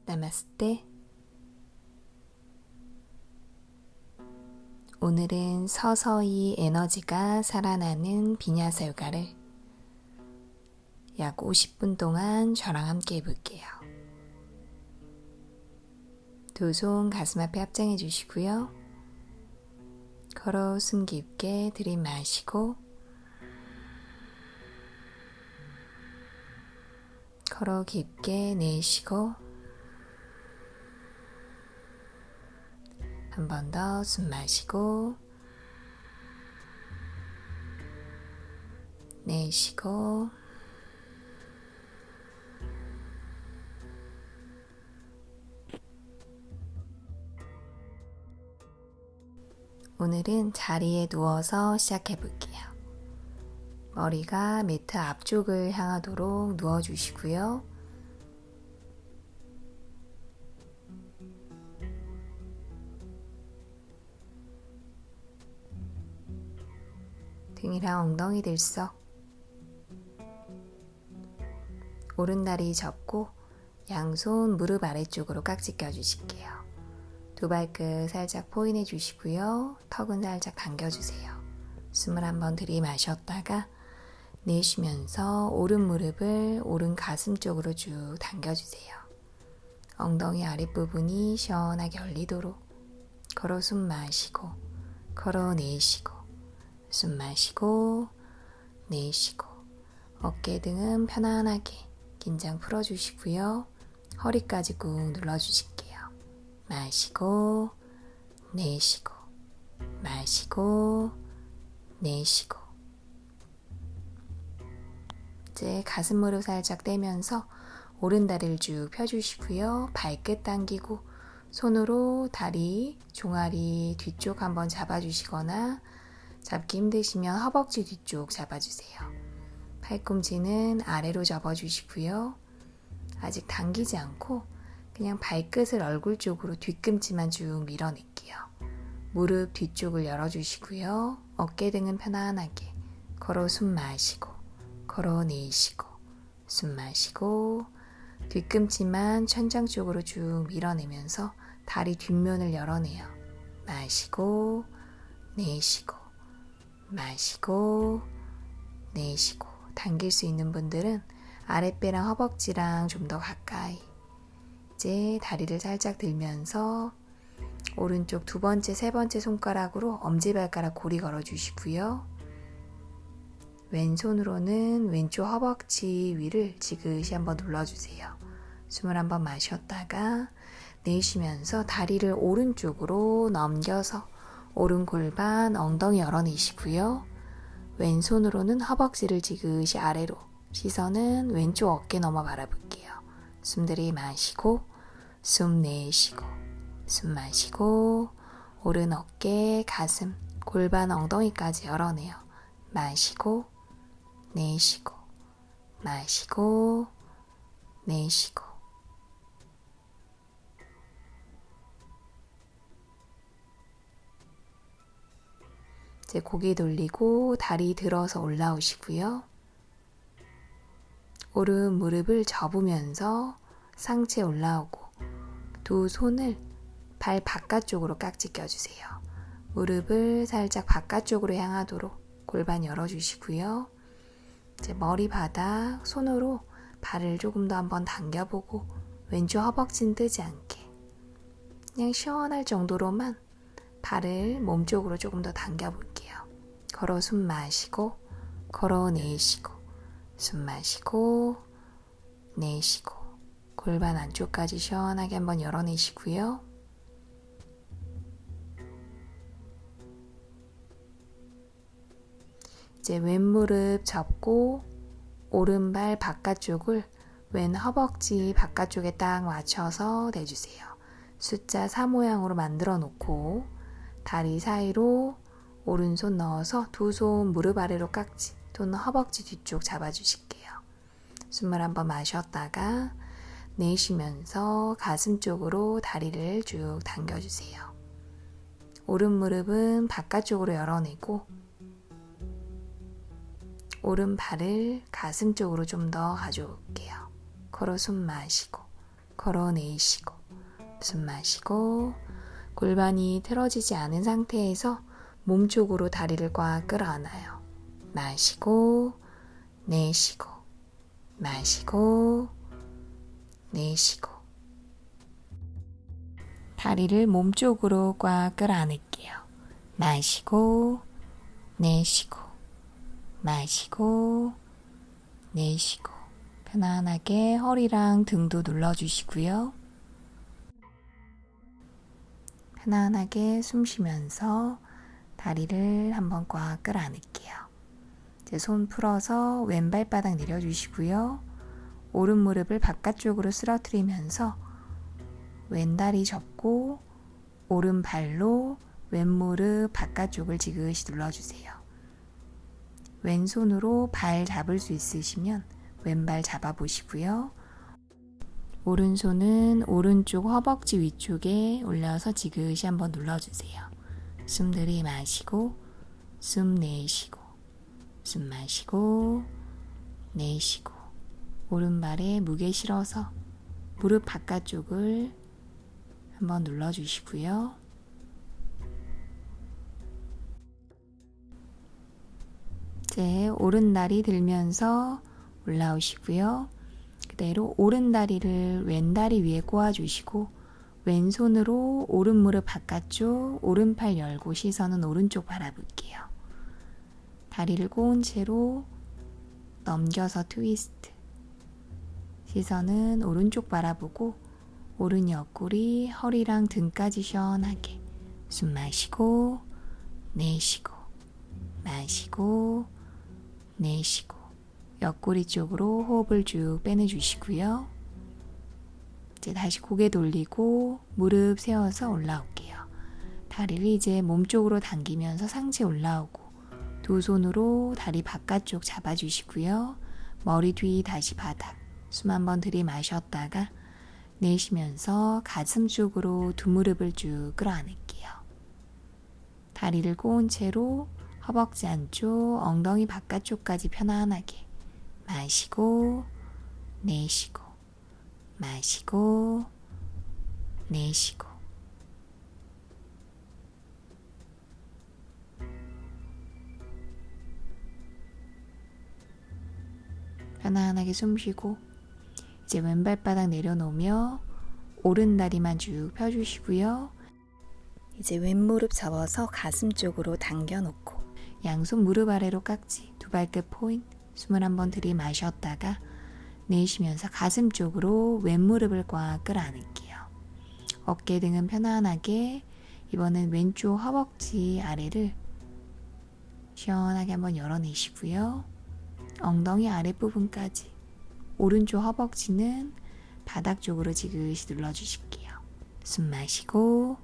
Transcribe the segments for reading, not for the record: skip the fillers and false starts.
나마스테. 오늘은 서서히 에너지가 살아나는 비냐사 요가를 약 50분 동안 저랑 함께 해볼게요. 두 손 가슴 앞에 합장해 주시고요. 걸어 숨 깊게 들이마시고 걸어 깊게 내쉬고 한 번 더 숨 마시고 내쉬고 오늘은 자리에 누워서 시작해 볼게요. 머리가 매트 앞쪽을 향하도록 누워주시고요. 등이랑 엉덩이 들썩 오른다리 접고 양손 무릎 아래쪽으로 깍지 껴주실게요. 두 발끝 살짝 포인해 주시고요. 턱은 살짝 당겨주세요. 숨을 한번 들이마셨다가 내쉬면서 오른 무릎을 오른 가슴 쪽으로 쭉 당겨주세요. 엉덩이 아랫부분이 시원하게 열리도록 걸어 숨 마시고 걸어 내쉬고 숨 마시고 내쉬고 어깨 등은 편안하게 긴장 풀어주시고요. 허리까지 꾹 눌러주실게요. 마시고 내쉬고 마시고 내쉬고 이제 가슴 무릎 살짝 떼면서 오른 다리를 쭉 펴주시고요. 발끝 당기고 손으로 다리 종아리 뒤쪽 한번 잡아주시거나 잡기 힘드시면 허벅지 뒤쪽 잡아주세요. 팔꿈치는 아래로 접어주시고요. 아직 당기지 않고 그냥 발끝을 얼굴 쪽으로 뒤꿈치만 쭉 밀어낼게요. 무릎 뒤쪽을 열어주시고요. 어깨 등은 편안하게 걸어 숨 마시고 걸어 내쉬고 숨 마시고 뒤꿈치만 천장 쪽으로 쭉 밀어내면서 다리 뒷면을 열어내요. 마시고 내쉬고 마시고 내쉬고 당길 수 있는 분들은 아랫배랑 허벅지랑 좀 더 가까이 이제 다리를 살짝 들면서 오른쪽 두 번째, 세 번째 손가락으로 엄지발가락 고리 걸어주시고요. 왼손으로는 왼쪽 허벅지 위를 지그시 한번 눌러주세요. 숨을 한번 마셨다가 내쉬면서 다리를 오른쪽으로 넘겨서 오른 골반 엉덩이 열어내시고요. 왼손으로는 허벅지를 지그시 아래로 시선은 왼쪽 어깨 넘어 바라볼게요. 숨 들이마시고 숨 내쉬고 숨 마시고 오른 어깨, 가슴, 골반 엉덩이까지 열어내요. 마시고 내쉬고 마시고 내쉬고 이제 고개 돌리고 다리 들어서 올라오시고요. 오른 무릎을 접으면서 상체 올라오고 두 손을 발 바깥쪽으로 깍지 껴주세요. 무릎을 살짝 바깥쪽으로 향하도록 골반 열어주시고요. 이제 머리 바닥 손으로 발을 조금 더 한번 당겨보고 왼쪽 허벅지는 뜨지 않게 그냥 시원할 정도로만 발을 몸쪽으로 조금 더 당겨볼게요. 걸어 숨 마시고 걸어 내쉬고 숨 마시고 내쉬고 골반 안쪽까지 시원하게 한번 열어내시고요. 이제 왼무릎 접고 오른발 바깥쪽을 왼 허벅지 바깥쪽에 딱 맞춰서 대주세요. 숫자 4 모양으로 만들어 놓고 다리 사이로 오른손 넣어서 두 손 무릎 아래로 깍지 또는 허벅지 뒤쪽 잡아주실게요. 숨을 한번 마셨다가 내쉬면서 가슴 쪽으로 다리를 쭉 당겨주세요. 오른 무릎은 바깥쪽으로 열어내고 오른발을 가슴 쪽으로 좀 더 가져올게요. 걸어 숨 마시고 걸어내쉬고 숨 마시고 골반이 틀어지지 않은 상태에서 몸쪽으로 다리를 꽉 끌어안아요. 마시고 내쉬고 마시고 내쉬고 다리를 몸쪽으로 꽉 끌어안을게요. 마시고 내쉬고 마시고 내쉬고 편안하게 허리랑 등도 눌러주시고요. 편안하게 숨 쉬면서 다리를 한번 꽉 끌어안을게요. 이제 손 풀어서 왼발바닥 내려주시고요. 오른 무릎을 바깥쪽으로 쓰러뜨리면서 왼다리 접고 오른발로 왼무릎 바깥쪽을 지그시 눌러주세요. 왼손으로 발 잡을 수 있으시면 왼발 잡아보시고요. 오른손은 오른쪽 허벅지 위쪽에 올려서 지그시 한번 눌러주세요. 숨 들이마시고 숨 내쉬고 숨 마시고 내쉬고 오른발에 무게 실어서 무릎 바깥쪽을 한번 눌러주시고요. 이제 오른다리 들면서 올라오시고요. 그대로 오른다리를 왼다리 위에 꼬아주시고 왼손으로 오른 무릎 바깥쪽 오른팔 열고 시선은 오른쪽 바라볼게요. 다리를 꼬은 채로 넘겨서 트위스트. 시선은 오른쪽 바라보고 오른 옆구리, 허리랑 등까지 시원하게 숨 마시고 내쉬고 마시고 내쉬고 옆구리 쪽으로 호흡을 쭉 빼내주시고요. 이제 다시 고개 돌리고 무릎 세워서 올라올게요. 다리를 이제 몸쪽으로 당기면서 상체 올라오고 두 손으로 다리 바깥쪽 잡아주시고요. 머리 뒤 다시 바닥. 숨 한번 들이마셨다가 내쉬면서 가슴 쪽으로 두 무릎을 쭉 끌어안을게요. 다리를 꼬은 채로 허벅지 안쪽, 엉덩이 바깥쪽까지 편안하게 마시고 내쉬고 마시고 내쉬고 편안하게 숨 쉬고 이제 왼발바닥 내려놓으며 오른다리만 쭉 펴주시고요. 이제 왼무릎 접어서 가슴 쪽으로 당겨놓고 양손 무릎 아래로 깍지, 두 발끝 포인트 숨을 한번 들이마셨다가 내쉬면서 가슴 쪽으로 왼무릎을 꽉 끌어안을게요. 어깨 등은 편안하게 이번엔 왼쪽 허벅지 아래를 시원하게 한번 열어내시고요. 엉덩이 아랫부분까지 오른쪽 허벅지는 바닥 쪽으로 지그시 눌러주실게요. 숨 마시고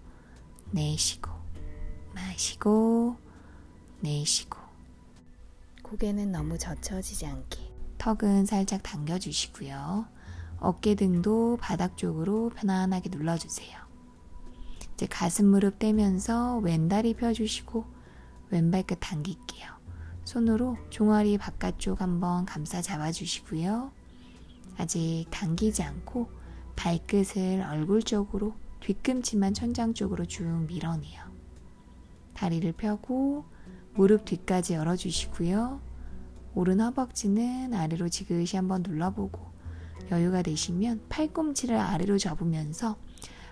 내쉬고 마시고 내쉬고 고개는 너무 젖혀지지 않게 턱은 살짝 당겨주시고요. 어깨 등도 바닥 쪽으로 편안하게 눌러주세요. 이제 가슴 무릎 떼면서 왼다리 펴주시고 왼발끝 당길게요. 손으로 종아리 바깥쪽 한번 감싸 잡아주시고요. 아직 당기지 않고 발끝을 얼굴 쪽으로 뒤꿈치만 천장 쪽으로 쭉 밀어내요. 다리를 펴고 무릎 뒤까지 열어주시고요. 오른 허벅지는 아래로 지그시 한번 눌러보고 여유가 되시면 팔꿈치를 아래로 접으면서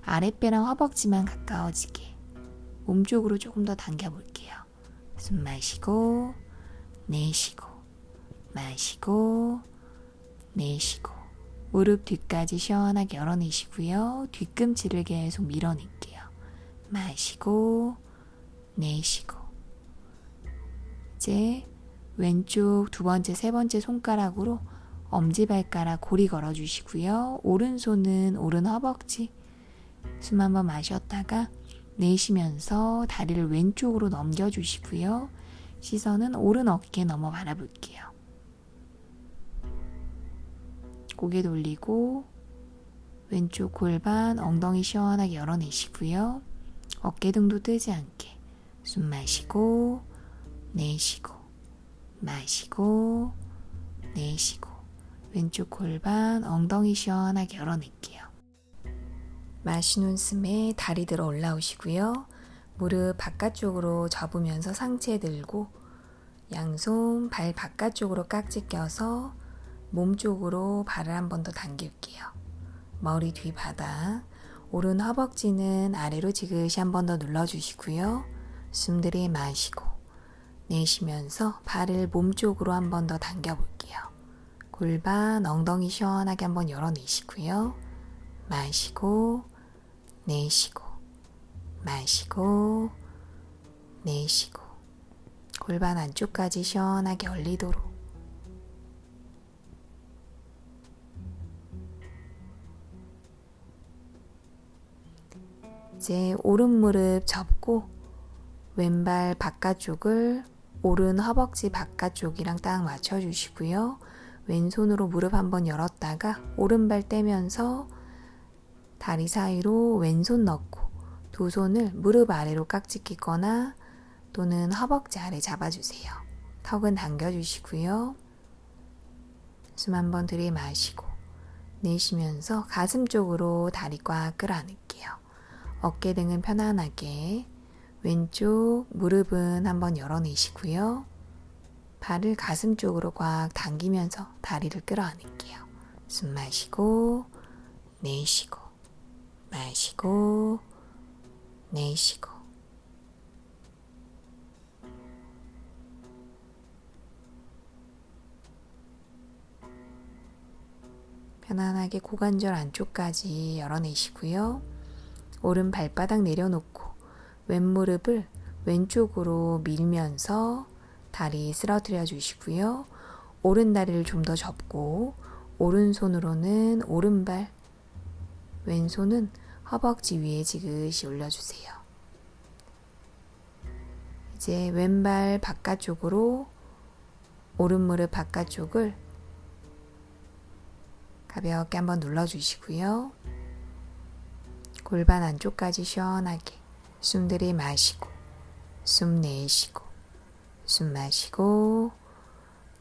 아랫배랑 허벅지만 가까워지게 몸쪽으로 조금 더 당겨볼게요. 숨 마시고 내쉬고 마시고 내쉬고 무릎 뒤까지 시원하게 열어내시고요. 뒤꿈치를 계속 밀어낼게요. 마시고 내쉬고 이제 왼쪽 두 번째, 세 번째 손가락으로 엄지발가락 고리 걸어주시고요. 오른손은 오른 허벅지 숨 한번 마셨다가 내쉬면서 다리를 왼쪽으로 넘겨주시고요. 시선은 오른 어깨 넘어 바라볼게요. 고개 돌리고 왼쪽 골반, 엉덩이 시원하게 열어내시고요. 어깨 등도 뜨지 않게 숨 마시고 내쉬고 마시고 내쉬고 왼쪽 골반, 엉덩이 시원하게 열어낼게요. 마시는 숨에 다리 들어 올라오시고요. 무릎 바깥쪽으로 접으면서 상체 들고 양손 발 바깥쪽으로 깍지 껴서 몸 쪽으로 발을 한 번 더 당길게요. 머리 뒤 바닥, 오른 허벅지는 아래로 지그시 한 번 더 눌러주시고요. 숨 들이마시고 내쉬면서 발을 몸 쪽으로 한 번 더 당겨볼게요. 골반, 엉덩이 시원하게 한번 열어내시고요. 마시고 내쉬고 마시고 내쉬고 골반 안쪽까지 시원하게 열리도록. 이제 오른 무릎 접고 왼발 바깥쪽을 오른 허벅지 바깥쪽이랑 딱 맞춰주시고요. 왼손으로 무릎 한번 열었다가 오른발 떼면서 다리 사이로 왼손 넣고 두 손을 무릎 아래로 깍지 끼거나 또는 허벅지 아래 잡아주세요. 턱은 당겨주시고요. 숨 한번 들이마시고 내쉬면서 가슴 쪽으로 다리 꽉 끌어안을게요. 어깨 등은 편안하게 왼쪽 무릎은 한번 열어내시고요. 발을 가슴 쪽으로 꽉 당기면서 다리를 끌어안을게요. 숨 마시고 내쉬고 마시고 내쉬고. 편안하게 고관절 안쪽까지 열어내시고요. 오른 발바닥 내려놓고 왼무릎을 왼쪽으로 밀면서 다리 쓰러뜨려 주시고요. 오른 다리를 좀 더 접고 오른손으로는 오른발, 왼손은 허벅지 위에 지그시 올려주세요. 이제 왼발 바깥쪽으로 오른 무릎 바깥쪽을 가볍게 한번 눌러주시고요. 골반 안쪽까지 시원하게 숨 들이마시고 숨 내쉬고 숨 마시고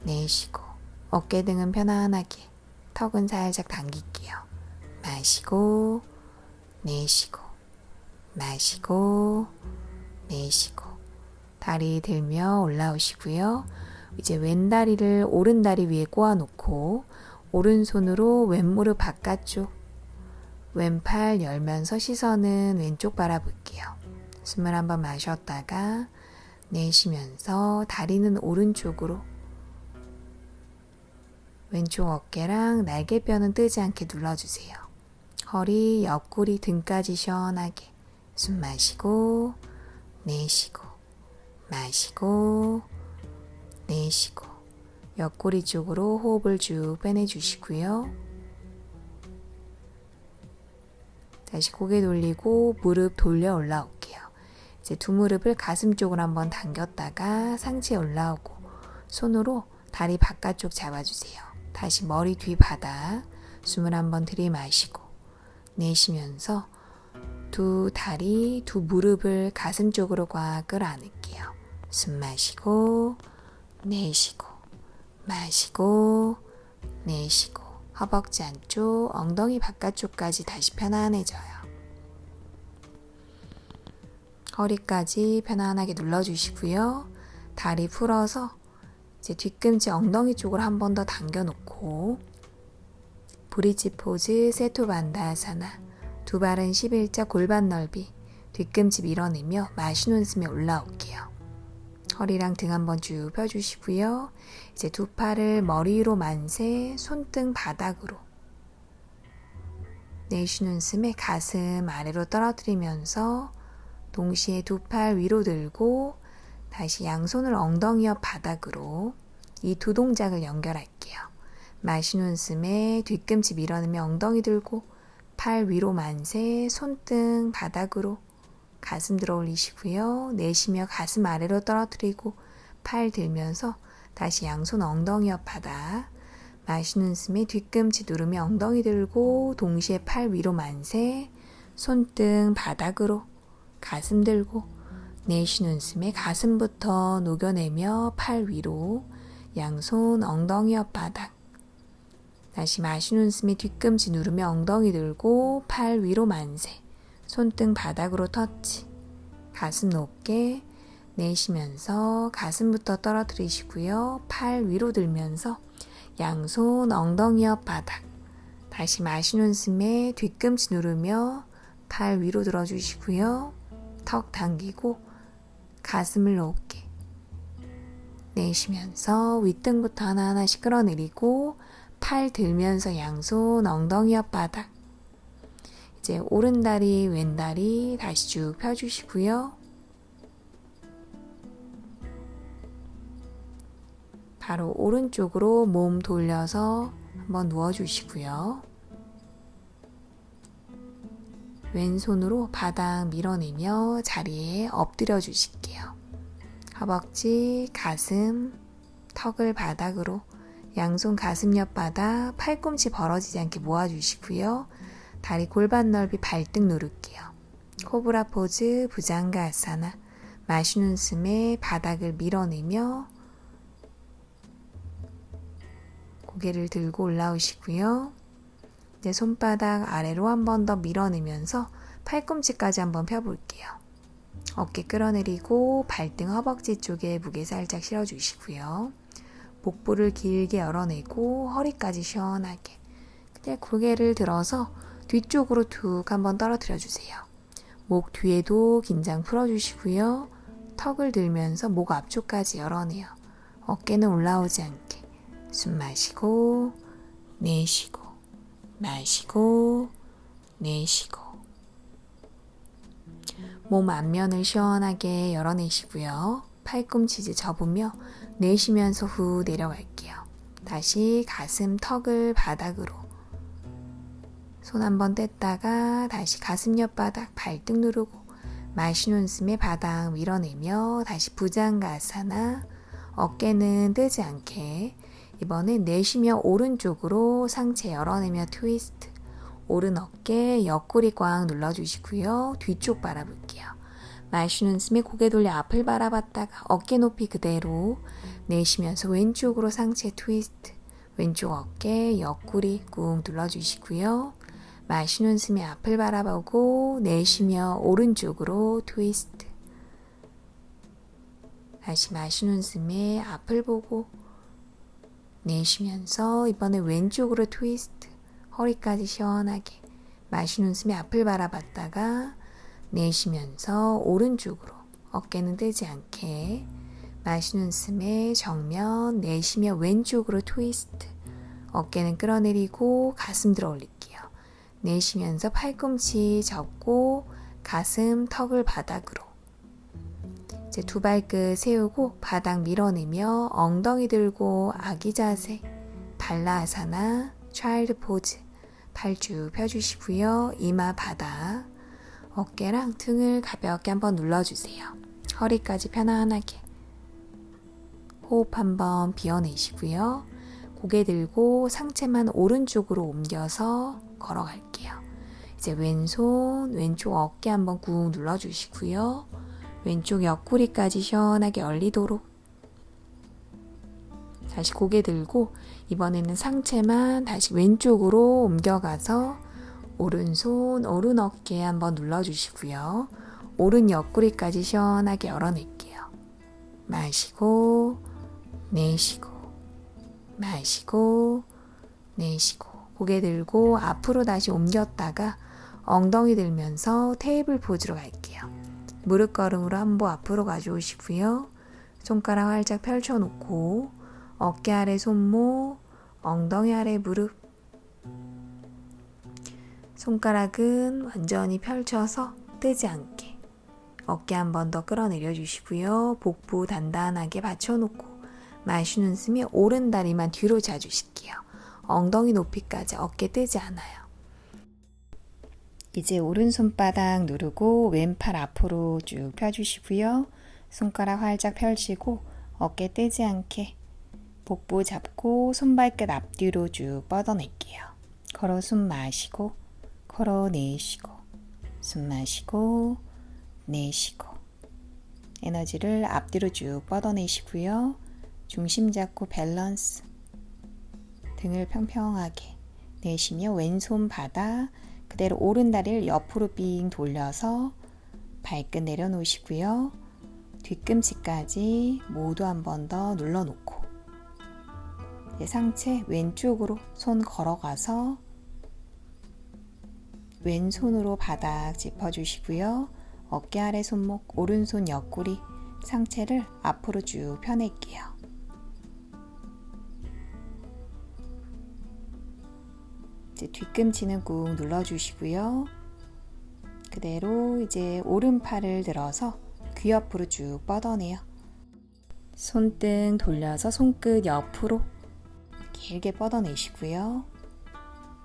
내쉬고 어깨 등은 편안하게 턱은 살짝 당길게요. 마시고 내쉬고 마시고 내쉬고 다리 들며 올라오시고요. 이제 왼다리를 오른다리 위에 꼬아놓고 오른손으로 왼무릎 바깥쪽 왼팔 열면서 시선은 왼쪽 바라볼게요. 숨을 한번 마셨다가 내쉬면서 다리는 오른쪽으로 왼쪽 어깨랑 날개뼈는 뜨지 않게 눌러주세요. 허리, 옆구리, 등까지 시원하게 숨 마시고 내쉬고 마시고 내쉬고 옆구리 쪽으로 호흡을 쭉 빼내주시고요. 다시 고개 돌리고 무릎 돌려 올라올게요. 이제 두 무릎을 가슴 쪽으로 한번 당겼다가 상체에 올라오고 손으로 다리 바깥쪽 잡아주세요. 다시 머리 뒤 바닥 숨을 한번 들이마시고 내쉬면서 두 다리, 두 무릎을 가슴 쪽으로 꽉 끌어안을게요. 숨 마시고 내쉬고 마시고 내쉬고 허벅지 안쪽, 엉덩이 바깥쪽까지 다시 편안해져요. 허리까지 편안하게 눌러주시고요. 다리 풀어서 이제 뒤꿈치 엉덩이 쪽으로 한 번 더 당겨놓고 브릿지 포즈 세토반다아사나 두 발은 11자 골반 넓이 뒤꿈치 밀어내며 마시는 숨에 올라올게요. 허리랑 등 한번 쭉 펴주시고요. 이제 두 팔을 머리 위로 만세, 손등 바닥으로 내쉬는 숨에 가슴 아래로 떨어뜨리면서 동시에 두 팔 위로 들고 다시 양손을 엉덩이 옆 바닥으로 이 두 동작을 연결할게요. 마시는 숨에 뒤꿈치 밀어내며 엉덩이 들고 팔 위로 만세, 손등 바닥으로 가슴 들어 올리시고요. 내쉬며 가슴 아래로 떨어뜨리고 팔 들면서 다시 양손 엉덩이 옆 바닥 마시는 숨에 뒤꿈치 누르며 엉덩이 들고 동시에 팔 위로 만세 손등 바닥으로 가슴 들고 내쉬는 숨에 가슴부터 녹여내며 팔 위로 양손 엉덩이 옆 바닥 다시 마시는 숨에 뒤꿈치 누르며 엉덩이 들고 팔 위로 만세. 손등 바닥으로 터치. 가슴 높게 내쉬면서 가슴부터 떨어뜨리시고요. 팔 위로 들면서 양손 엉덩이 옆 바닥. 다시 마시는 숨에 뒤꿈치 누르며 팔 위로 들어주시고요. 턱 당기고 가슴을 높게 내쉬면서 윗등부터 하나하나씩 끌어내리고 팔 들면서 양손 엉덩이 옆 바닥. 이제 오른다리 왼다리 다시 쭉 펴주시고요. 바로 오른쪽으로 몸 돌려서 한번 누워주시고요. 왼손으로 바닥 밀어내며 자리에 엎드려 주실게요. 허벅지, 가슴, 턱을 바닥으로 양손 가슴 옆 바닥, 팔꿈치 벌어지지 않게 모아주시고요. 다리 골반 넓이 발등 누를게요. 코브라 포즈, 부장가 아사나. 마시는 숨에 바닥을 밀어내며 고개를 들고 올라오시고요. 이제 손바닥 아래로 한 번 더 밀어내면서 팔꿈치까지 한번 펴볼게요. 어깨 끌어내리고 발등 허벅지 쪽에 무게 살짝 실어주시고요. 복부를 길게 열어내고 허리까지 시원하게. 그냥 고개를 들어서 뒤쪽으로 툭 한번 떨어뜨려 주세요. 목 뒤에도 긴장 풀어주시고요. 턱을 들면서 목 앞쪽까지 열어내요. 어깨는 올라오지 않게. 숨 마시고 내쉬고 마시고 내쉬고. 몸 앞면을 시원하게 열어내시고요. 팔꿈치 이제 접으며 내쉬면서 후 내려갈게요. 다시 가슴 턱을 바닥으로. 손 한번 뗐다가 다시 가슴 옆바닥 발등 누르고 마시는 숨에 바닥 밀어내며 다시 부장가 아사나. 어깨는 뜨지 않게. 이번엔 내쉬며 오른쪽으로 상체 열어내며 트위스트. 오른 어깨 옆구리 꽉 눌러주시고요. 뒤쪽 바라볼게요. 마시는 숨에 고개 돌려 앞을 바라봤다가 어깨 높이 그대로 내쉬면서 왼쪽으로 상체 트위스트. 왼쪽 어깨 옆구리 꾹 눌러주시고요. 마시는 숨에 앞을 바라보고 내쉬며 오른쪽으로 트위스트. 다시 마시는 숨에 앞을 보고 내쉬면서 이번에 왼쪽으로 트위스트. 허리까지 시원하게. 마시는 숨에 앞을 바라봤다가 내쉬면서 오른쪽으로. 어깨는 뜨지 않게. 마시는 숨에 정면 내쉬며 왼쪽으로 트위스트. 어깨는 끌어내리고 가슴 들어 올릴게요. 내쉬면서 팔꿈치 접고 가슴 턱을 바닥으로. 이제 두 발끝 세우고 바닥 밀어내며 엉덩이 들고 아기 자세. 발라아사나, 차일드 포즈. 팔 쭉 펴주시고요. 이마 바닥. 어깨랑 등을 가볍게 한번 눌러주세요. 허리까지 편안하게. 호흡 한번 비워내시고요. 고개 들고 상체만 오른쪽으로 옮겨서 걸어갈게요. 이제 왼손, 왼쪽 어깨 한번 꾹 눌러주시고요. 왼쪽 옆구리까지 시원하게 열리도록. 다시 고개 들고 이번에는 상체만 다시 왼쪽으로 옮겨가서 오른손, 오른 어깨 한번 눌러주시고요. 오른 옆구리까지 시원하게 열어낼게요. 마시고 내쉬고 마시고 내쉬고. 고개 들고 앞으로 다시 옮겼다가 엉덩이 들면서 테이블 포즈로 갈게요. 무릎 걸음으로 한보 앞으로 가져오시고요. 손가락 활짝 펼쳐놓고 어깨 아래 손목, 엉덩이 아래 무릎. 손가락은 완전히 펼쳐서 뜨지 않게. 어깨 한 번 더 끌어내려 주시고요. 복부 단단하게 받쳐놓고 마시는 숨에 오른 다리만 뒤로 자주실게요. 엉덩이 높이까지 어깨 뜨지 않아요. 이제 오른손바닥 누르고 왼팔 앞으로 쭉 펴주시고요. 손가락 활짝 펼치고 어깨 뜨지 않게 복부 잡고 손발끝 앞뒤로 쭉 뻗어낼게요. 걸어 숨 마시고 걸어 내쉬고 숨 마시고 내쉬고. 에너지를 앞뒤로 쭉 뻗어내시고요. 중심 잡고 밸런스. 등을 평평하게 내쉬며 왼손 바닥 그대로 오른 다리를 옆으로 빙 돌려서 발끝 내려놓으시고요. 뒤꿈치까지 모두 한 번 더 눌러놓고 상체 왼쪽으로 손 걸어가서 왼손으로 바닥 짚어주시고요. 어깨 아래 손목, 오른손 옆구리, 상체를 앞으로 쭉 펴낼게요. 이제 뒤꿈치는 꾹 눌러주시고요. 그대로 이제 오른팔을 들어서 귀 옆으로 쭉 뻗어내요. 손등 돌려서 손끝 옆으로 길게 뻗어내시고요.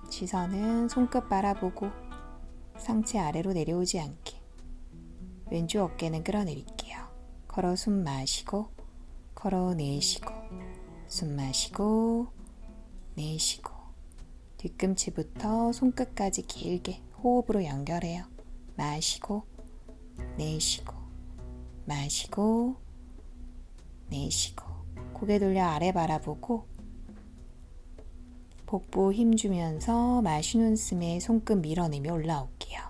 시선은 손끝 바라보고 상체 아래로 내려오지 않게 왼쪽 어깨는 끌어내릴게요. 걸어 숨 마시고 걸어 내쉬고 숨 마시고 내쉬고 뒤꿈치부터 손끝까지 길게 호흡으로 연결해요. 마시고 내쉬고 마시고 내쉬고 고개 돌려 아래 바라보고 복부 힘주면서 마시는 숨에 손끝 밀어내며 올라올게요.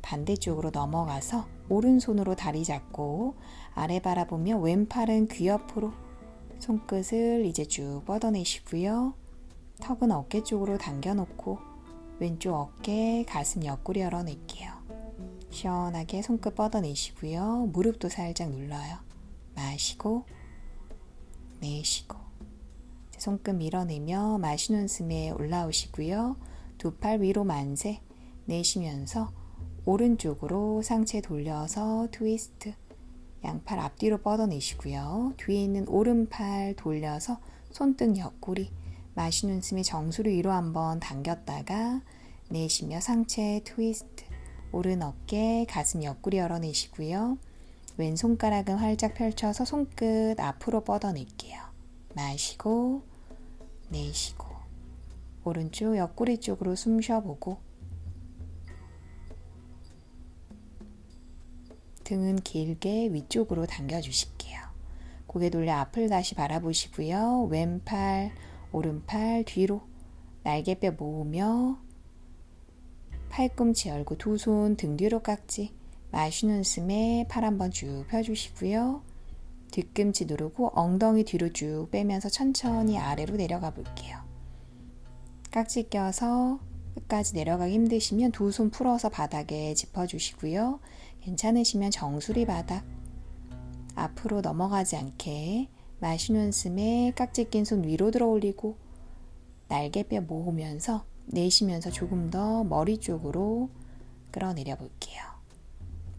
반대쪽으로 넘어가서 오른손으로 다리 잡고 아래 바라보며 왼팔은 귀 옆으로 손끝을 이제 쭉 뻗어내시고요. 턱은 어깨 쪽으로 당겨놓고 왼쪽 어깨, 가슴 옆구리 열어낼게요. 시원하게 손끝 뻗어내시고요. 무릎도 살짝 눌러요. 마시고 내쉬고 손끝 밀어내며 마시는 숨에 올라오시고요. 두 팔 위로 만세 내쉬면서 오른쪽으로 상체 돌려서 트위스트 양팔 앞뒤로 뻗어내시고요. 뒤에 있는 오른팔 돌려서 손등 옆구리 마시는 숨에 정수리 위로 한번 당겼다가 내쉬며 상체 트위스트 오른 어깨 가슴 옆구리 열어내시고요. 왼손가락은 활짝 펼쳐서 손끝 앞으로 뻗어낼게요. 마시고 내쉬고 오른쪽 옆구리 쪽으로 숨 쉬어보고 등은 길게 위쪽으로 당겨주실게요. 고개 돌려 앞을 다시 바라보시고요. 왼팔, 오른팔 뒤로 날개뼈 모으며 팔꿈치 열고 두 손 등 뒤로 깍지 마시는 숨에 팔 한번 쭉 펴주시고요. 뒤꿈치 누르고 엉덩이 뒤로 쭉 빼면서 천천히 아래로 내려가 볼게요. 깍지 껴서 끝까지 내려가기 힘드시면 두 손 풀어서 바닥에 짚어주시고요. 괜찮으시면 정수리 바닥 앞으로 넘어가지 않게 마시는 숨에 깍지 낀 손 위로 들어 올리고 날개뼈 모으면서 내쉬면서 조금 더 머리 쪽으로 끌어내려 볼게요.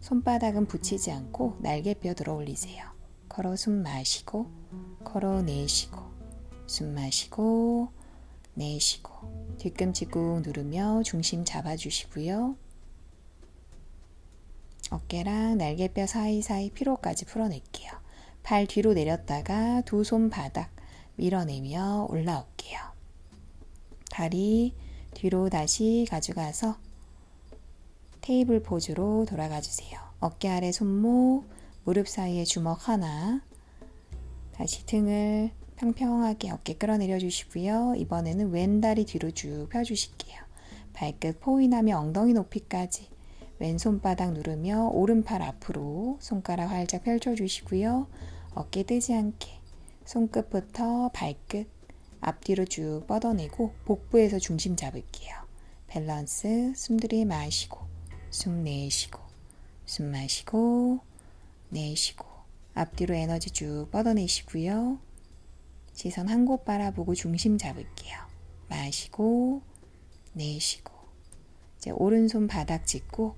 손바닥은 붙이지 않고 날개뼈 들어 올리세요. 걸어 숨 마시고 걸어 내쉬고 숨 마시고 내쉬고 뒤꿈치 꾹 누르며 중심 잡아주시고요. 어깨랑 날개뼈 사이사이 피로까지 풀어낼게요. 발 뒤로 내렸다가 두 손 바닥 밀어내며 올라올게요. 다리 뒤로 다시 가져가서 테이블 포즈로 돌아가 주세요. 어깨 아래 손목, 무릎 사이에 주먹 하나. 다시 등을 평평하게 어깨 끌어내려 주시고요. 이번에는 왼다리 뒤로 쭉 펴주실게요. 발끝 포인하며 엉덩이 높이까지 왼손바닥 누르며 오른팔 앞으로 손가락 활짝 펼쳐주시고요. 어깨 뜨지 않게 손끝부터 발끝 앞뒤로 쭉 뻗어내고 복부에서 중심 잡을게요. 밸런스 숨 들이마시고 숨 내쉬고 숨 마시고 내쉬고 앞뒤로 에너지 쭉 뻗어내시고요. 시선 한 곳 바라보고 중심 잡을게요. 마시고 내쉬고 이제 오른손 바닥 짚고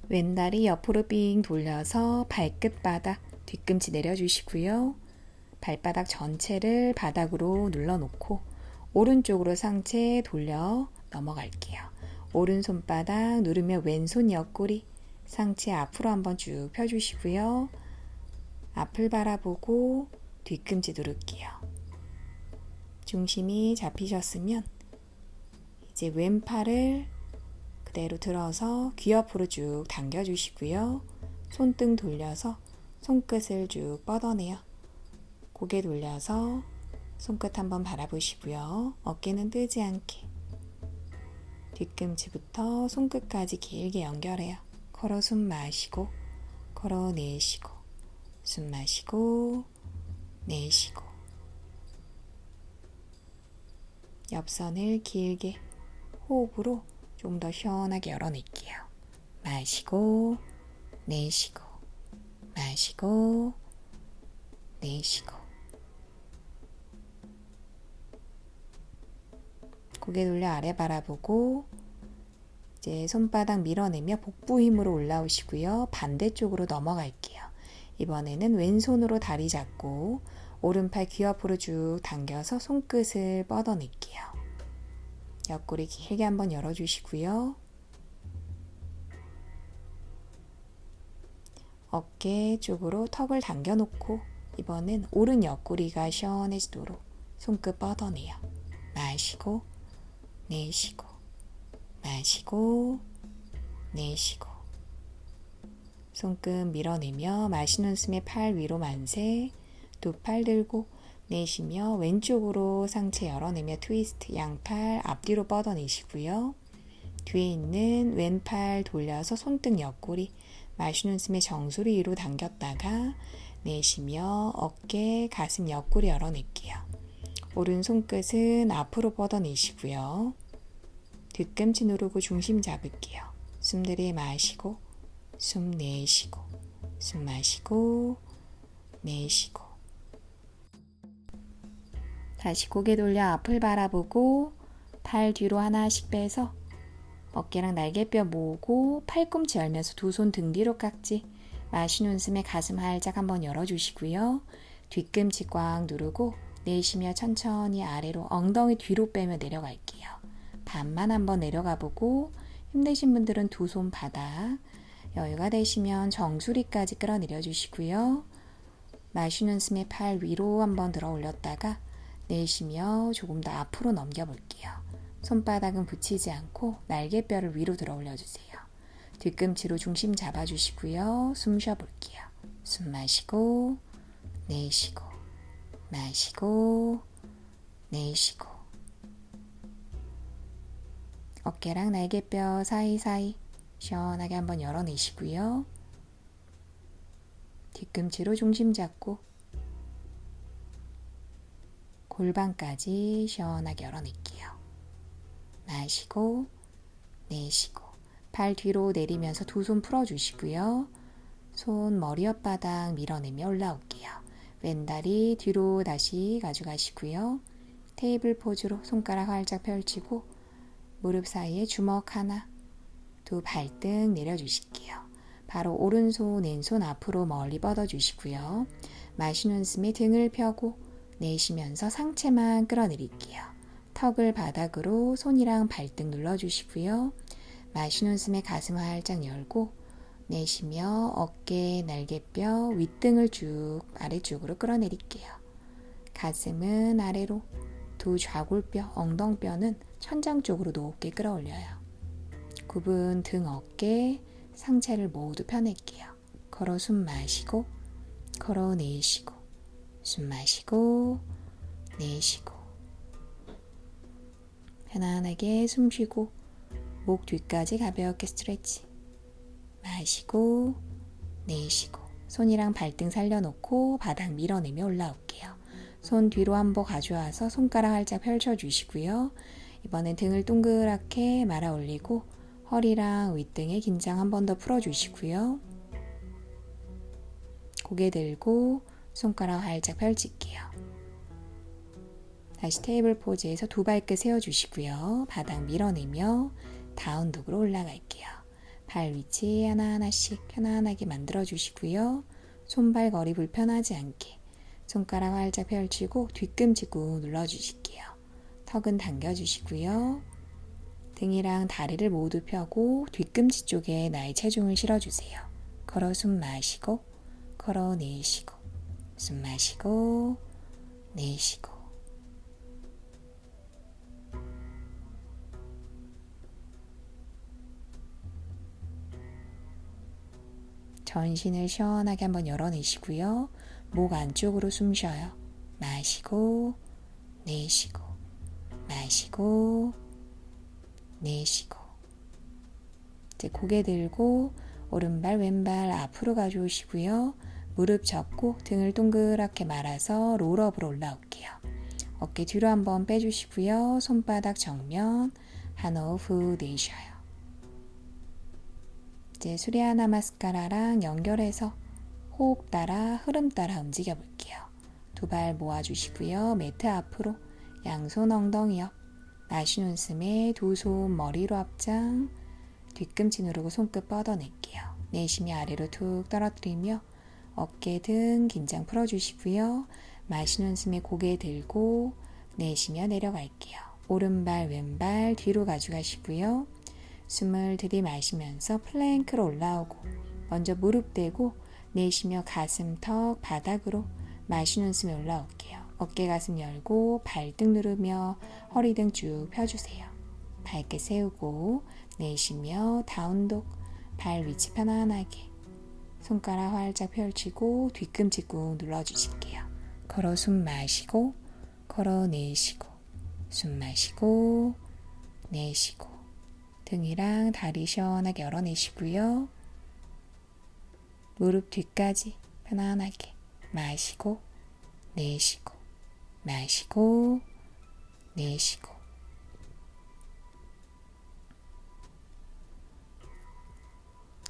왼다리 옆으로 빙 돌려서 발끝 바닥 뒤꿈치 내려주시고요. 발바닥 전체를 바닥으로 눌러놓고 오른쪽으로 상체 돌려 넘어갈게요. 오른손바닥 누르며 왼손 옆구리 상체 앞으로 한번 쭉 펴주시고요. 앞을 바라보고 뒤꿈치 누를게요. 중심이 잡히셨으면 이제 왼팔을 그대로 들어서 귀 옆으로 쭉 당겨주시고요. 손등 돌려서 손끝을 쭉 뻗어내요. 고개 돌려서 손끝 한번 바라보시고요. 어깨는 뜨지 않게. 뒤꿈치부터 손끝까지 길게 연결해요. 걸어 숨 마시고, 걸어 내쉬고, 숨 마시고, 내쉬고. 옆선을 길게 호흡으로 좀 더 시원하게 열어낼게요. 마시고, 내쉬고, 마시고, 내쉬고. 고개 돌려 아래 바라보고 이제 손바닥 밀어내며 복부 힘으로 올라오시고요. 반대쪽으로 넘어갈게요. 이번에는 왼손으로 다리 잡고 오른팔 귀 옆으로 쭉 당겨서 손끝을 뻗어낼게요. 옆구리 길게 한번 열어주시고요. 어깨 쪽으로 턱을 당겨놓고 이번엔 오른 옆구리가 시원해지도록 손끝 뻗어내요. 마시고 내쉬고 마시고 내쉬고 손끝 밀어내며 마시는 숨에 팔 위로 만세 두 팔 들고 내쉬며 왼쪽으로 상체 열어내며 트위스트 양팔 앞뒤로 뻗어내시고요. 뒤에 있는 왼팔 돌려서 손등 옆구리 마시는 숨에 정수리 위로 당겼다가 내쉬며 어깨 가슴 옆구리 열어낼게요. 오른 손끝은 앞으로 뻗어내시고요. 뒤꿈치 누르고 중심 잡을게요. 숨 들이 마시고 숨 내쉬고 숨 마시고 내쉬고 다시 고개 돌려 앞을 바라보고 팔 뒤로 하나씩 빼서 어깨랑 날개뼈 모으고 팔꿈치 열면서 두 손 등 뒤로 깍지 마시는 숨에 가슴 활짝 한번 열어주시고요. 뒤꿈치 꽉 누르고 내쉬며 천천히 아래로 엉덩이 뒤로 빼며 내려갈게요. 반만 한번 내려가 보고 힘드신 분들은 두 손 바닥 여유가 되시면 정수리까지 끌어내려 주시고요. 마시는 숨에 팔 위로 한번 들어 올렸다가 내쉬며 조금 더 앞으로 넘겨볼게요. 손바닥은 붙이지 않고 날개뼈를 위로 들어 올려주세요. 뒤꿈치로 중심 잡아주시고요. 숨 쉬어볼게요. 숨 마시고 내쉬고 마시고 내쉬고 어깨랑 날개뼈 사이사이 시원하게 한번 열어내시고요. 뒤꿈치로 중심 잡고 골반까지 시원하게 열어낼게요. 마시고 내쉬고 발 뒤로 내리면서 두 손 풀어주시고요. 손 머리 옆바닥 밀어내며 올라올게요. 왼다리 뒤로 다시 가져가시고요. 테이블 포즈로 손가락 활짝 펼치고 무릎 사이에 주먹 하나, 두 발등 내려주실게요. 바로 오른손, 왼손 앞으로 멀리 뻗어주시고요. 마시는 숨에 등을 펴고 내쉬면서 상체만 끌어내릴게요. 턱을 바닥으로 손이랑 발등 눌러주시고요. 마시는 숨에 가슴 활짝 열고 내쉬며 어깨, 날개뼈, 윗등을 쭉 아래쪽으로 끌어내릴게요. 가슴은 아래로, 두 좌골뼈, 엉덩뼈는 천장 쪽으로 높게 끌어올려요. 굽은 등, 어깨, 상체를 모두 펴낼게요. 걸어 숨 마시고, 걸어 내쉬고, 숨 마시고, 내쉬고. 편안하게 숨 쉬고, 목 뒤까지 가볍게 스트레치. 마시고, 내쉬고. 손이랑 발등 살려놓고 바닥 밀어내며 올라올게요. 손 뒤로 한번 가져와서 손가락 활짝 펼쳐주시고요. 이번엔 등을 동그랗게 말아 올리고 허리랑 윗등의 긴장 한 번 더 풀어주시고요. 고개 들고 손가락 활짝 펼칠게요. 다시 테이블 포즈에서 두 발끝 세워주시고요. 바닥 밀어내며 다운독으로 올라갈게요. 발 위치 하나하나씩 편안하게 만들어주시고요. 손발 거리 불편하지 않게 손가락 활짝 펼치고 뒤꿈치 꾹 눌러주실게요. 턱은 당겨주시고요. 등이랑 다리를 모두 펴고 뒤꿈치 쪽에 나의 체중을 실어주세요. 걸어 숨 마시고 걸어 내쉬고 숨 마시고 내쉬고 전신을 시원하게 한번 열어내시고요. 목 안쪽으로 숨 쉬어요. 마시고 내쉬고, 마시고, 내쉬고. 이제 고개 들고 오른발 왼발 앞으로 가져오시고요. 무릎 접고 등을 동그랗게 말아서 롤업으로 올라올게요. 어깨 뒤로 한번 빼주시고요. 손바닥 정면, 한 호흡 후 내쉬어요. 이제 수리아 나마스카라랑 연결해서 호흡 따라 흐름 따라 움직여 볼게요. 두 발 모아주시고요. 매트 앞으로 양손 엉덩이 옆, 마시는 숨에 두 손 머리로 앞장, 뒤꿈치 누르고 손끝 뻗어낼게요. 내쉬며 아래로 툭 떨어뜨리며 어깨 등 긴장 풀어주시고요. 마시는 숨에 고개 들고 내쉬며 내려갈게요. 오른발 왼발 뒤로 가져가시고요. 숨을 들이마시면서 플랭크로 올라오고 먼저 무릎 대고 내쉬며 가슴 턱 바닥으로 마시는 숨에 올라올게요. 어깨 가슴 열고 발등 누르며 허리 등 쭉 펴주세요. 밝게 세우고 내쉬며 다운독 발 위치 편안하게 손가락 활짝 펼치고 뒤꿈치 꾹 눌러주실게요. 걸어 숨 마시고 걸어 내쉬고 숨 마시고 내쉬고 등이랑 다리 시원하게 열어내시고요. 무릎 뒤까지 편안하게 마시고 내쉬고 마시고 내쉬고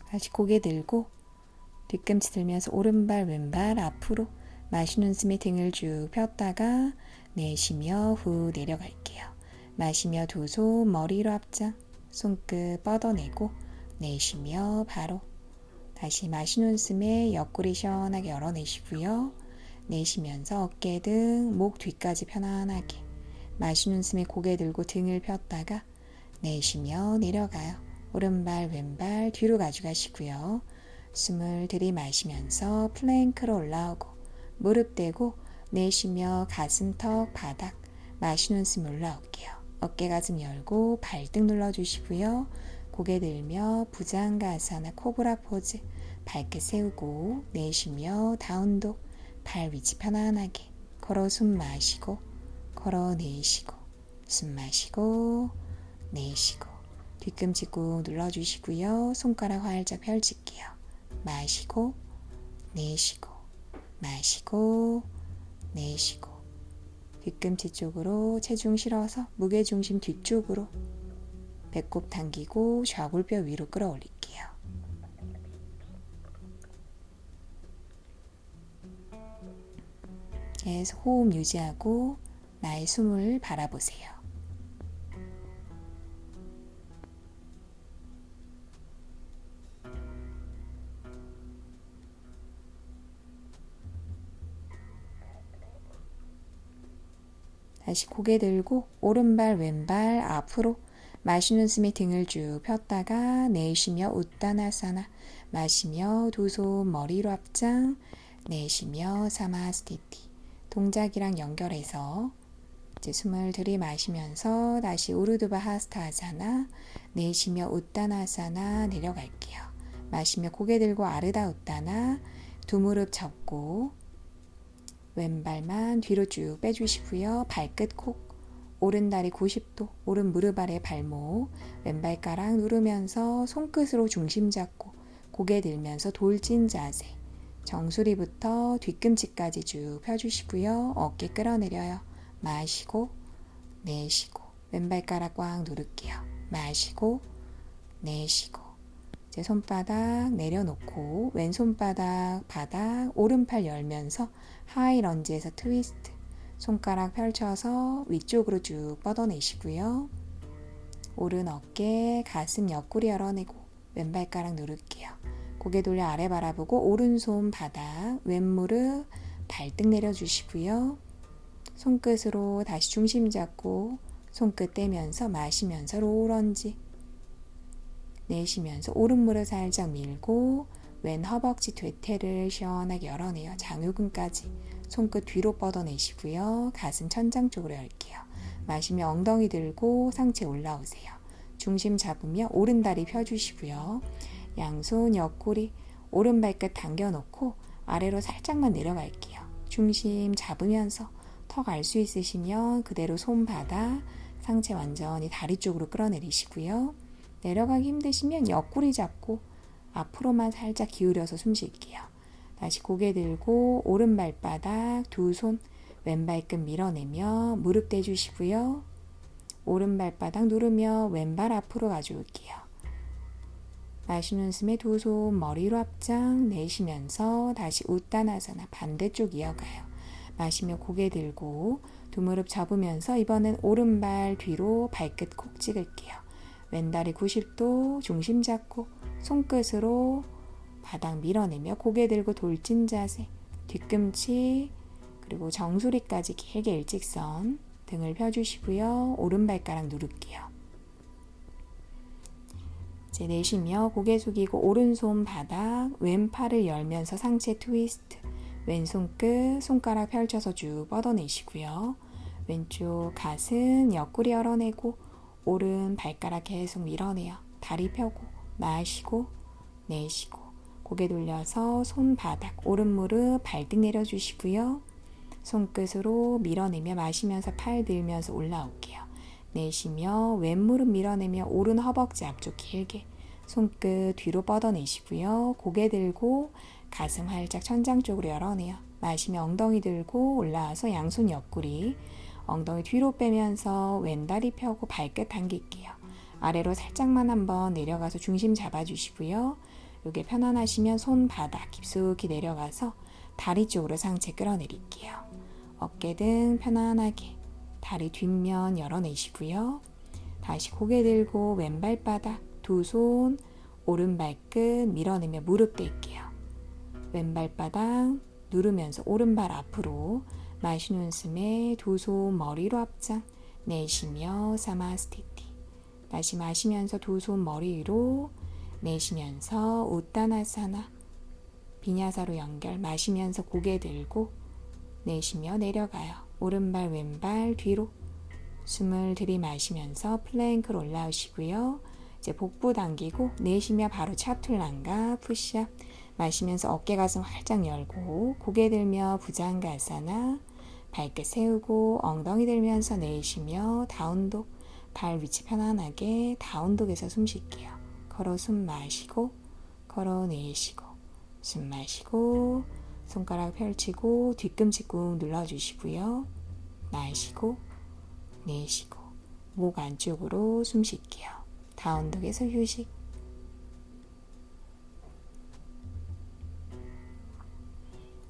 다시 고개 들고 뒤꿈치 들면서 오른발 왼발 앞으로 마시는 숨에 등을 쭉 폈다가 내쉬며 후 내려갈게요. 마시며 두 손 머리로 앞장 손끝 뻗어내고 내쉬며 바로 다시 마시는 숨에 옆구리 시원하게 열어내시고요. 내쉬면서 어깨 등 목 뒤까지 편안하게 마시는 숨에 고개 들고 등을 폈다가 내쉬며 내려가요. 오른발 왼발 뒤로 가져가시고요. 숨을 들이마시면서 플랭크로 올라오고 무릎 대고 내쉬며 가슴 턱 바닥 마시는 숨 올라올게요. 어깨 가슴 열고 발등 눌러주시고요. 고개 들며 부장가사나 코브라 포즈 밝게 세우고 내쉬며 다운독 발 위치 편안하게 걸어 숨 마시고 걸어 내쉬고 숨 마시고 내쉬고 뒤꿈치 꾹 눌러주시고요. 손가락 활짝 펼칠게요. 마시고 내쉬고 마시고 내쉬고 뒤꿈치 쪽으로 체중 실어서 무게중심 뒤쪽으로 배꼽 당기고 좌골뼈 위로 끌어올릴게요. 계속 호흡 유지하고 나의 숨을 바라보세요. 다시 고개 들고 오른발 왼발 앞으로 마시는 숨에 등을 쭉 폈다가 내쉬며 우따나사나 마시며 두 손 머리로 앞장 내쉬며 사마스티티 동작이랑 연결해서 이제 숨을 들이마시면서 다시 우르두바 하스타하사나 내쉬며 우따나사나 내려갈게요. 마시며 고개 들고 아르다 우따나 두 무릎 접고 왼발만 뒤로 쭉 빼주시고요. 발끝 콕 오른 다리 90도 오른 무릎 아래 발목 왼발가락 누르면서 손끝으로 중심 잡고 고개 들면서 돌진 자세 정수리부터 뒤꿈치까지 쭉 펴주시고요. 어깨 끌어내려요. 마시고 내쉬고 왼발가락 꽉 누를게요. 마시고 내쉬고 제 손바닥 내려놓고 왼손바닥 바닥 오른팔 열면서 하이 런지에서 트위스트 손가락 펼쳐서 위쪽으로 쭉 뻗어내시고요. 오른 어깨 가슴 옆구리 열어내고 왼발가락 누를게요. 고개 돌려 아래 바라보고 오른손 바닥 왼무릎 발등 내려주시고요. 손끝으로 다시 중심 잡고 손끝 떼면서 마시면서 로우런지 내쉬면서 오른무릎 살짝 밀고 왼 허벅지 뒤태를 시원하게 열어내요. 장요근까지 손끝 뒤로 뻗어내시고요. 가슴 천장 쪽으로 열게요. 마시며 엉덩이 들고 상체 올라오세요. 중심 잡으며 오른 다리 펴주시고요. 양손 옆구리 오른 발끝 당겨놓고 아래로 살짝만 내려갈게요. 중심 잡으면서 턱 알 수 있으시면 그대로 손바닥, 상체 완전히 다리 쪽으로 끌어내리시고요. 내려가기 힘드시면 옆구리 잡고 앞으로만 살짝 기울여서 숨 쉴게요. 다시 고개 들고 오른 발바닥 두 손 왼발끝 밀어내며 무릎 대주시고요. 오른 발바닥 누르며 왼발 앞으로 가져올게요. 마시는 숨에 두 손 머리로 앞장 내쉬면서 다시 우따나사나 반대쪽 이어가요. 마시며 고개 들고 두 무릎 접으면서 이번엔 오른발 뒤로 발끝 콕 찍을게요. 왼다리 90도 중심 잡고 손끝으로 바닥 밀어내며 고개 들고 돌진 자세, 뒤꿈치 그리고 정수리까지 길게 일직선 등을 펴주시고요. 오른발가락 누를게요. 이제 내쉬며 고개 숙이고 오른손 바닥, 왼팔을 열면서 상체 트위스트, 왼손 끝 손가락 펼쳐서 쭉 뻗어내시고요. 왼쪽 가슴 옆구리 열어내고 오른 발가락 계속 밀어내요. 다리 펴고 마시고 내쉬고 고개 돌려서 손바닥, 오른 무릎 발등 내려주시고요. 손끝으로 밀어내며 마시면서 팔 들면서 올라올게요. 내쉬며 왼무릎 밀어내며 오른 허벅지 앞쪽 길게 손끝 뒤로 뻗어내시고요. 고개 들고 가슴 활짝 천장 쪽으로 열어내요. 마시며 엉덩이 들고 올라와서 양손 옆구리 엉덩이 뒤로 빼면서 왼다리 펴고 발끝 당길게요. 아래로 살짝만 한번 내려가서 중심 잡아주시고요. 이게 편안하시면 손바닥 깊숙이 내려가서 다리 쪽으로 상체 끌어내릴게요. 어깨 등 편안하게 다리 뒷면 열어내시고요. 다시 고개 들고 왼발바닥 두 손 오른발끝 밀어내며 무릎 댈게요. 왼발바닥 누르면서 오른발 앞으로 마시는 숨에 두 손 머리로 앞장 내쉬며 사마스티티. 다시 마시면서 두 손 머리 위로 내쉬면서 우따나사나 비냐사로 연결. 마시면서 고개 들고 내쉬며 내려가요. 오른발 왼발 뒤로 숨을 들이마시면서 플랭크로 올라오시고요. 이제 복부 당기고 내쉬며 바로 차툴란가 푸시업. 마시면서 어깨 가슴 활짝 열고 고개 들며 부장가사나 발끝 세우고 엉덩이 들면서 내쉬며 다운독. 발 위치 편안하게 다운독에서 숨 쉴게요. 걸어 숨 마시고 걸어 내쉬고 숨 마시고 손가락 펼치고 뒤꿈치 꾹 눌러주시고요. 마시고 내쉬고 목 안쪽으로 숨 쉴게요. 다운독에서 휴식.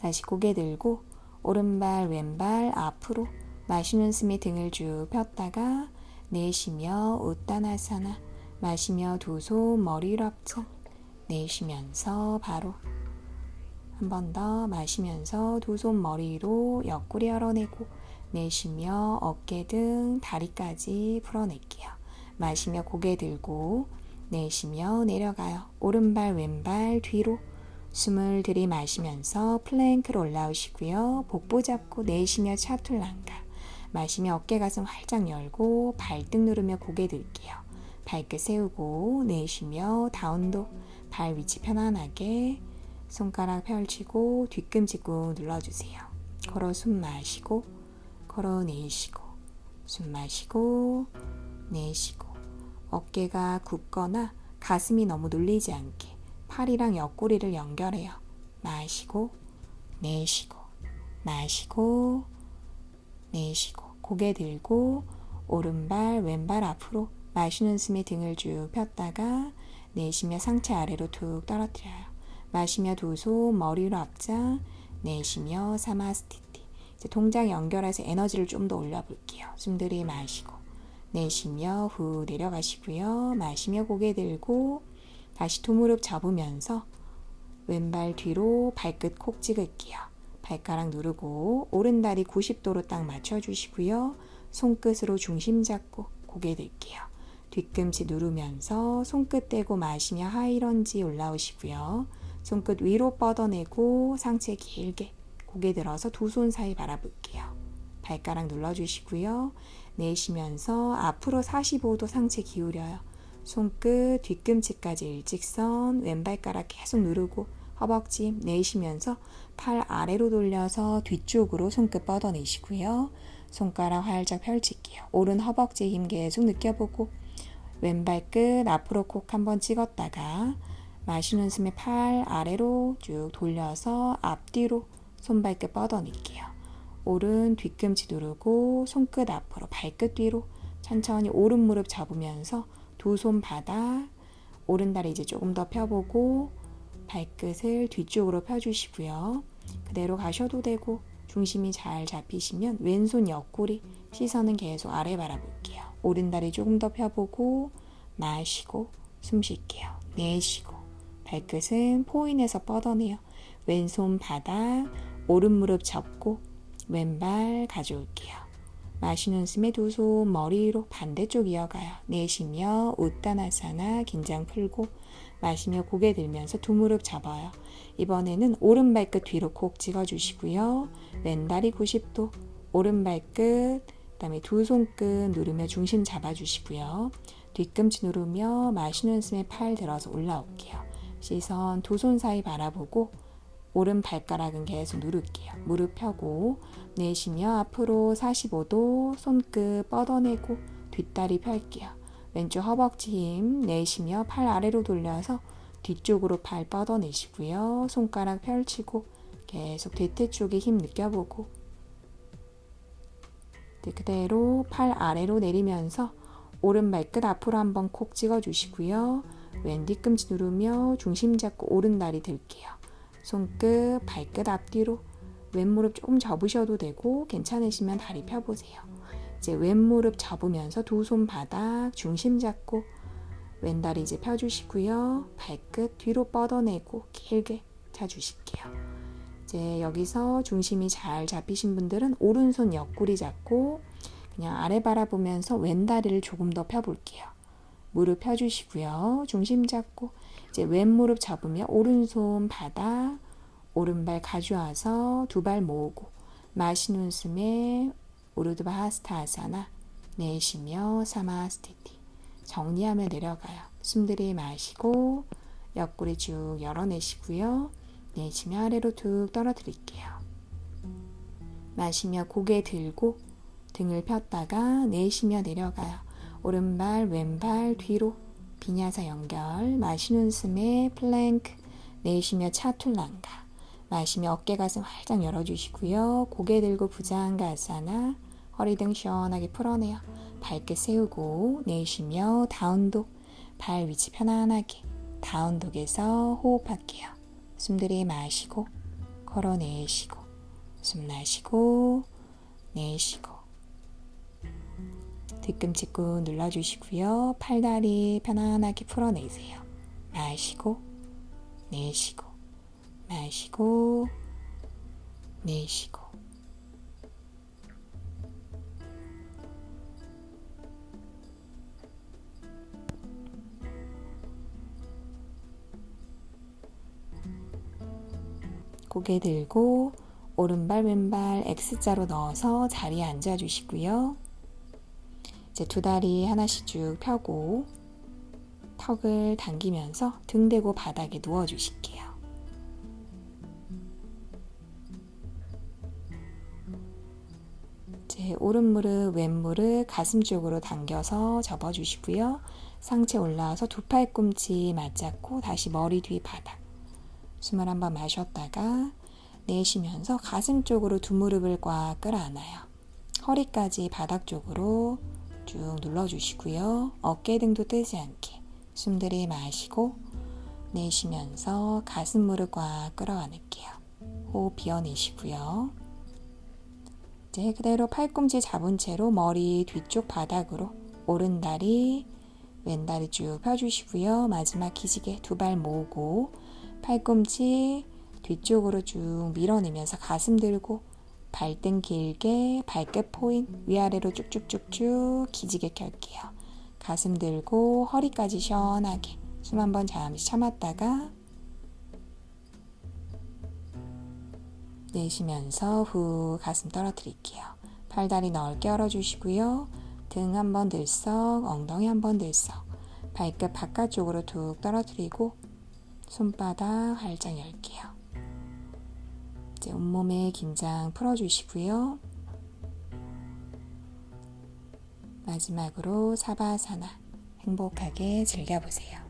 다시 고개 들고 오른발 왼발 앞으로 마시는 숨에 등을 쭉 폈다가 내쉬며 우따나사나 마시며 두 손 머리로 앞장 내쉬면서 바로 한 번 더 마시면서 두 손 머리로 옆구리 열어내고 내쉬며 어깨 등 다리까지 풀어낼게요. 마시며 고개 들고 내쉬며 내려가요. 오른발 왼발 뒤로 숨을 들이마시면서 플랭크로 올라오시고요. 복부 잡고 내쉬며 차툴란가. 마시며 어깨 가슴 활짝 열고 발등 누르며 고개 들게요. 발끝 세우고 내쉬며 다운독. 발 위치 편안하게 손가락 펼치고 뒤꿈치 꾹 눌러주세요. 걸어 숨 마시고 걸어 내쉬고 숨 마시고 내쉬고 어깨가 굽거나 가슴이 너무 눌리지 않게 팔이랑 옆구리를 연결해요. 마시고 내쉬고 마시고 내쉬고 고개 들고 오른발 왼발 앞으로 마시는 숨에 등을 쭉 폈다가 내쉬며 상체 아래로 툭 떨어뜨려요. 마시며 두 손 머리로 앞장 내쉬며 사마스티티. 이제 동작 연결해서 에너지를 좀 더 올려볼게요. 숨 들이마시고 내쉬며 후 내려가시고요. 마시며 고개 들고 다시 두 무릎 접으면서 왼발 뒤로 발끝 콕 찍을게요. 발가락 누르고 오른다리 90도로 딱 맞춰주시고요. 손끝으로 중심 잡고 고개 들게요. 뒤꿈치 누르면서 손끝 떼고 마시며 하이런지 올라오시고요. 손끝 위로 뻗어내고 상체 길게 고개 들어서 두 손 사이 바라볼게요. 발가락 눌러주시고요. 내쉬면서 앞으로 45도 상체 기울여요. 손끝 뒤꿈치까지 일직선 왼발가락 계속 누르고 허벅지 내쉬면서 팔 아래로 돌려서 뒤쪽으로 손끝 뻗어내시고요. 손가락 활짝 펼칠게요. 오른 허벅지 힘 계속 느껴보고 왼발 끝 앞으로 콕 한번 찍었다가 마시는 숨에 팔 아래로 쭉 돌려서 앞뒤로 손발끝 뻗어낼게요. 오른 뒤꿈치 누르고 손끝 앞으로 발끝 뒤로 천천히 오른 무릎 접으면서 두 손 바닥 오른 다리 이제 조금 더 펴보고 발끝을 뒤쪽으로 펴주시고요. 그대로 가셔도 되고 중심이 잘 잡히시면 왼손 옆구리 시선은 계속 아래 바라볼게요. 오른 다리 조금 더 펴보고 마시고 숨 쉴게요. 내쉬고 발끝은 포인에서 뻗어내요. 왼손 바닥 오른 무릎 접고 왼발 가져올게요. 마시는 숨에 두 손 머리로 반대쪽 이어가요. 내쉬며 우따나사나 긴장 풀고 마시며 고개 들면서 두 무릎 접어요. 이번에는 오른 발끝 뒤로 콕 찍어주시고요. 왼다리 90도 오른 발끝 그다음에 두 손끝 누르며 중심 잡아주시고요. 뒤꿈치 누르며 마시는 숨에 팔 들어서 올라올게요. 시선 두 손 사이 바라보고 오른 발가락은 계속 누를게요. 무릎 펴고 내쉬며 앞으로 45도 손끝 뻗어내고 뒷다리 펼게요. 왼쪽 허벅지 힘 내쉬며 팔 아래로 돌려서 뒤쪽으로 발 뻗어내시고요. 손가락 펼치고 계속 대퇴 쪽에 힘 느껴보고 그대로 팔 아래로 내리면서 오른 발끝 앞으로 한번 콕 찍어주시고요. 왼 뒤꿈치 누르며 중심 잡고 오른 다리 들게요. 손끝 발끝 앞뒤로 왼무릎 조금 접으셔도 되고 괜찮으시면 다리 펴보세요. 이제 왼무릎 접으면서 두 손 바닥 중심 잡고 왼다리 이제 펴주시고요. 발끝 뒤로 뻗어내고 길게 차주실게요. 이제 여기서 중심이 잘 잡히신 분들은 오른손 옆구리 잡고 그냥 아래 바라보면서 왼다리를 조금 더 펴볼게요. 무릎 펴주시고요. 중심 잡고 이제 왼무릎 접으며 오른손 바닥 오른발 가져와서 두 발 모으고 마시는 숨에 우르드바하스타아사나 내쉬며 사마스티티 정리하며 내려가요. 숨 들이마시고 옆구리 쭉 열어내시고요. 내쉬며 아래로 툭 떨어뜨릴게요. 마시며 고개 들고 등을 폈다가 내쉬며 내려가요. 오른발 왼발 뒤로 비냐사 연결 마시는 숨에 플랭크 내쉬며 차툴란가 마시며 어깨 가슴 활짝 열어주시고요. 고개 들고 부장가사나 허리 등 시원하게 풀어내요. 발끝 세우고 내쉬며 다운독 발 위치 편안하게 다운독에서 호흡할게요. 숨 들이마시고 걸어내쉬고 숨 마시고 내쉬고 뒤꿈치 꾹 눌러주시고요. 팔다리 편안하게 풀어내세요. 마시고 내쉬고 마시고 내쉬고 고개 들고 오른발 왼발 X자로 넣어서 자리에 앉아주시고요. 이제 두 다리 하나씩 쭉 펴고 턱을 당기면서 등 대고 바닥에 누워주실게요. 이제 오른 무릎 왼 무릎 가슴 쪽으로 당겨서 접어주시고요. 상체 올라와서 두 팔꿈치 맞잡고 다시 머리 뒤 바닥 숨을 한번 마셨다가 내쉬면서 가슴 쪽으로 두 무릎을 꽉 끌어안아요. 허리까지 바닥 쪽으로 쭉 눌러주시고요. 어깨 등도 뜨지 않게 숨 들이마시고 내쉬면서 가슴 무릎 꽉 끌어안을게요. 호흡 비워내시고요. 이제 그대로 팔꿈치 잡은 채로 머리 뒤쪽 바닥으로 오른 다리 왼 다리 쭉 펴주시고요. 마지막 기지개 두 발 모으고 팔꿈치 뒤쪽으로 쭉 밀어내면서 가슴 들고 발등 길게 발끝 포인 위아래로 쭉쭉쭉쭉 기지개 켤게요. 가슴 들고 허리까지 시원하게 숨 한번 잠시 참았다가 내쉬면서 후 가슴 떨어뜨릴게요. 팔다리 넓게 열어주시고요. 등 한번 들썩 엉덩이 한번 들썩 발끝 바깥쪽으로 툭 떨어뜨리고 손바닥 활짝 열게요. 이제 온몸의 긴장 풀어주시고요. 마지막으로 사바사나 행복하게 즐겨보세요.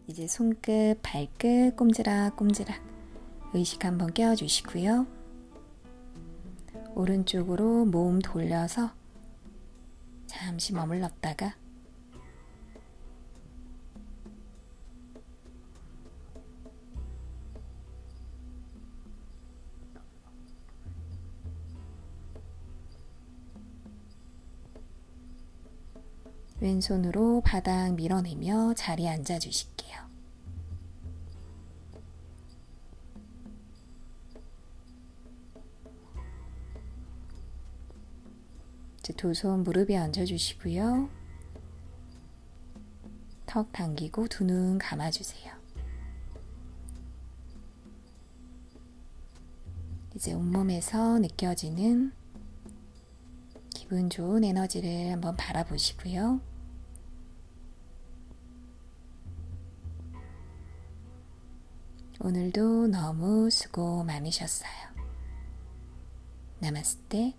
이제 손끝, 발끝 꼼지락꼼지락 의식 한번 껴주시고요. 오른쪽으로 몸 돌려서 잠시 머물렀다가 왼손으로 바닥 밀어내며 자리에 앉아주실게요. 이제 두 손 무릎에 얹어주시고요. 턱 당기고 두 눈 감아주세요. 이제 온몸에서 느껴지는 기분 좋은 에너지를 한번 바라보시고요. 오늘도 너무 수고 많으셨어요. 나마스테.